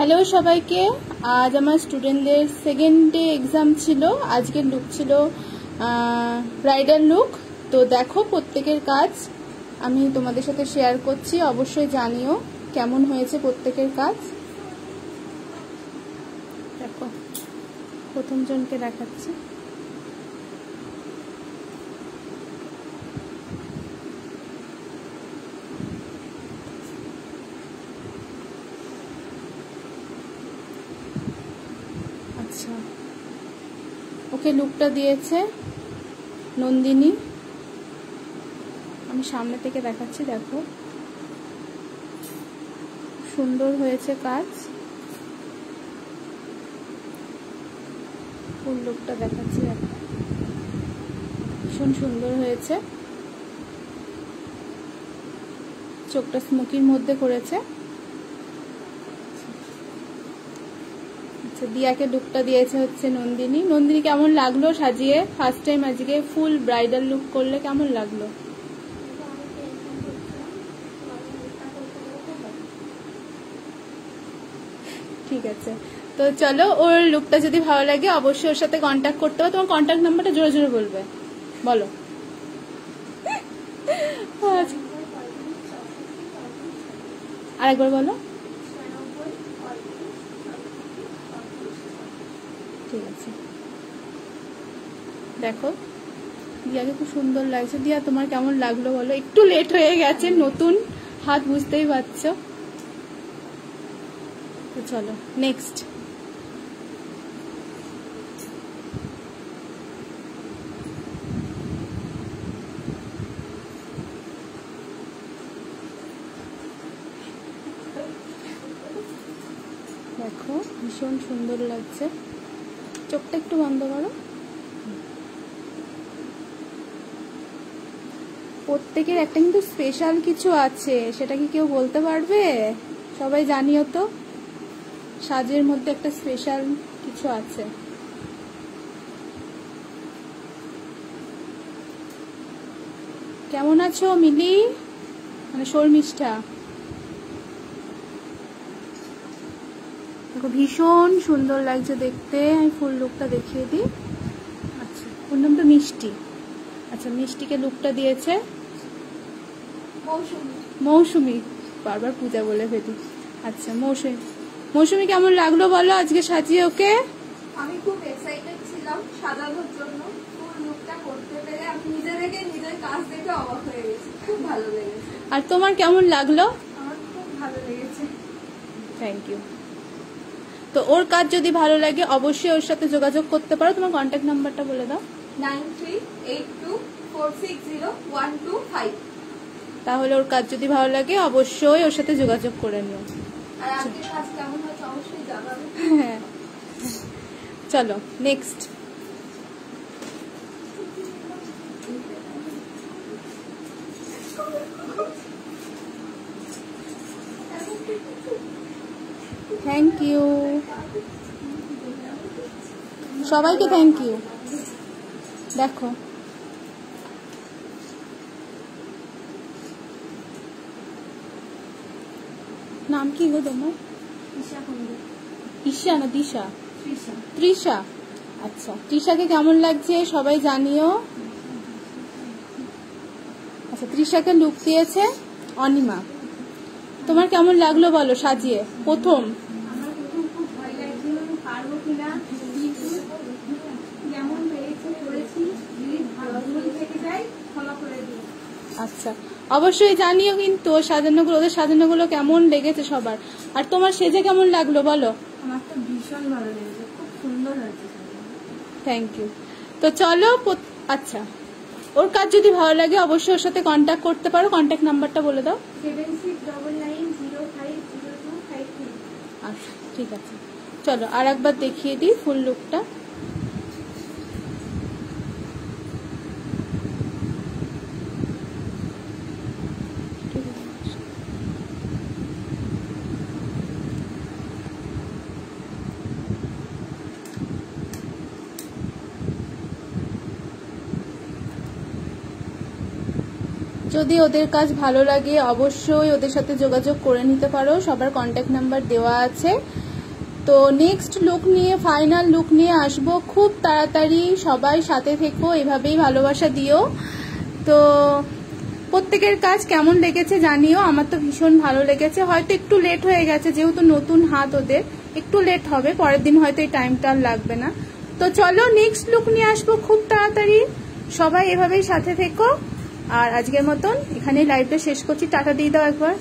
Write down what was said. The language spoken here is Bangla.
হ্যালো সবাইকে। আজ আমার স্টুডেন্টদের সেকেন্ড ডে এক্সাম ছিল। আজকের লুক ছিল ব্রাইডাল লুক। তো দেখো প্রত্যেকের কাজ আমি তোমাদের সাথে শেয়ার করছি, অবশ্যই জানিও কেমন হয়েছে প্রত্যেকের কাজ। দেখো প্রথম জনকে দেখাচ্ছি। আচ্ছা, ওকে লুকটা দিয়েছে নন্দিনী। আমি সামনে থেকে দেখাচ্ছি, দেখো সুন্দর হয়েছে কাজ। ফুল লুকটা দেখাচ্ছি, দেখো ভীষণ সুন্দর হয়েছে। চোখটা স্মোকির মধ্যে করেছে। দিয়াকে লুকটা দিয়েছে হচ্ছে নন্দিনী। নন্দিনী কেমন লাগলো সাজিয়ে? ফার্স্ট টাইম আজকে ফুল ব্রাইডাল লুক করলে কেমন লাগলো? ঠিক আছে, তো চলো ওর লুকটা যদি ভালো লাগে অবশ্যই ওর সাথে কন্ট্যাক্ট করতে হবে। তোমার কন্ট্যাক্ট নাম্বারটা জোরে জোরে বলবে, বলো। আরেকবার বলো। ঠিক আছে, দেখো দিয়াকে খুব সুন্দর লাগছে। দিয়া তোমার কেমন লাগলো বলো? একটু লেট হয়ে গেছে, নতুন হাত বুঝতেই পারছো। তো চলো নেক্সট। দেখো ভীষণ সুন্দর লাগছে। চোখটা একটু বন্ধ করো। প্রত্যেকের একটা কিন্তু স্পেশাল কিছু আছে, সেটা কি কেউ বলতে পারবে? সবাই জানিও তো, সাজের মধ্যে একটা স্পেশাল কিছু আছে। কেমন আছো মিলি, মানে শর্মিষ্ঠা? দেখো ভীষণ সুন্দর লাগছে দেখতে। আমি ফুল লুকটা দেখিয়ে দিই। আচ্ছা, ওর নামটা মিষ্টি। আচ্ছা, মিষ্টিকে লুকটা দিয়েছে মৌসুমি। বারবার পূজা বলে ফেলি। আচ্ছা মৌসুমি, মৌসুমি কেমন লাগলো বলো আজকে সাজিয়ে ওকে? আমি খুব এক্সাইটেড ছিলাম সাজানোর জন্য। ফুল লুকটা করতে পেরে আমি নিজে থেকে নিজের কাজ দেখে অবাক হয়ে গেছি। খুব ভালো লেগেছে। আর তোমার কেমন লাগলো? আমার খুব ভালো লেগেছে। Thank you. তো ওর কাজ যদি ভালো লাগে অবশ্যই ওর সাথে যোগাযোগ করতে পারো। তোমার কন্ট্যাক্ট নাম্বারটা বলে দাও। 9382460125। তাহলে ওর কাজ যদি ভালো লাগে অবশ্যই ওর সাথে যোগাযোগ করে নিও। আর আজকের কাজ কেমন হয়েছে অবশ্যই জানাবে। হ্যাঁ, চলো নেক্সট। থ্যাংক ইউ সবাইকে, থ্যাংক ইউ। দেখো নাম কি গো তোমার? ঈশা না দিশা? তৃষা। আচ্ছা, তৃষাকে কেমন লাগছে সবাই জানিও। আচ্ছা, তৃষাকে লুক দিয়েছে অনিমা। তোমার কেমন লাগলো বলো সাজিয়ে প্রথম? আচ্ছা, অবশ্যই জানিও কিন্তু সাজানোগুলো, ওদের সাজানোগুলো কেমন লেগেছে সবার। আর তোমার সেজে কেমন লাগলো বলো? আমার তো ভীষণ ভালো লেগেছে, খুব সুন্দর হয়েছে। Thank you. তো চলো, আচ্ছা ওর কাজ যদি ভালো লাগে অবশ্যই ওর সাথে কন্ট্যাক্ট করতে পারো। কন্ট্যাক্ট নাম্বারটা বলে দাও। 7699050253। আচ্ছা ঠিক আছে, চলো আর একবার দেখিয়ে দিই ফুল লুকটা। যদি ওদের কাজ ভালো লাগে অবশ্যই ওদের সাথে যোগাযোগ করে নিতে পারো। সবার কন্ট্যাক্ট নাম্বার দেওয়া আছে। তো নেক্সট লুক নিয়ে, ফাইনাল লুক নিয়ে আসবো খুব তাড়াতাড়ি। সবাই সাথে থেকো, এভাবেই ভালোবাসা দিও। তো প্রত্যেকের কাজ কেমন লেগেছে জানিও। আমার তো ভীষণ ভালো লেগেছে। হয়তো একটু লেট হয়ে গেছে, যেহেতু নতুন হাত ওদের একটু লেট হবে, পরের দিন হয়তো এই টাইমটা আর লাগবে না। তো চলো নেক্সট লুক নিয়ে আসবো খুব তাড়াতাড়ি। সবাই এভাবেই সাথে থেকো। আর আজকের মতন এখানেই লাইভটা শেষ করছি। টাটা দিয়ে দাও একবার।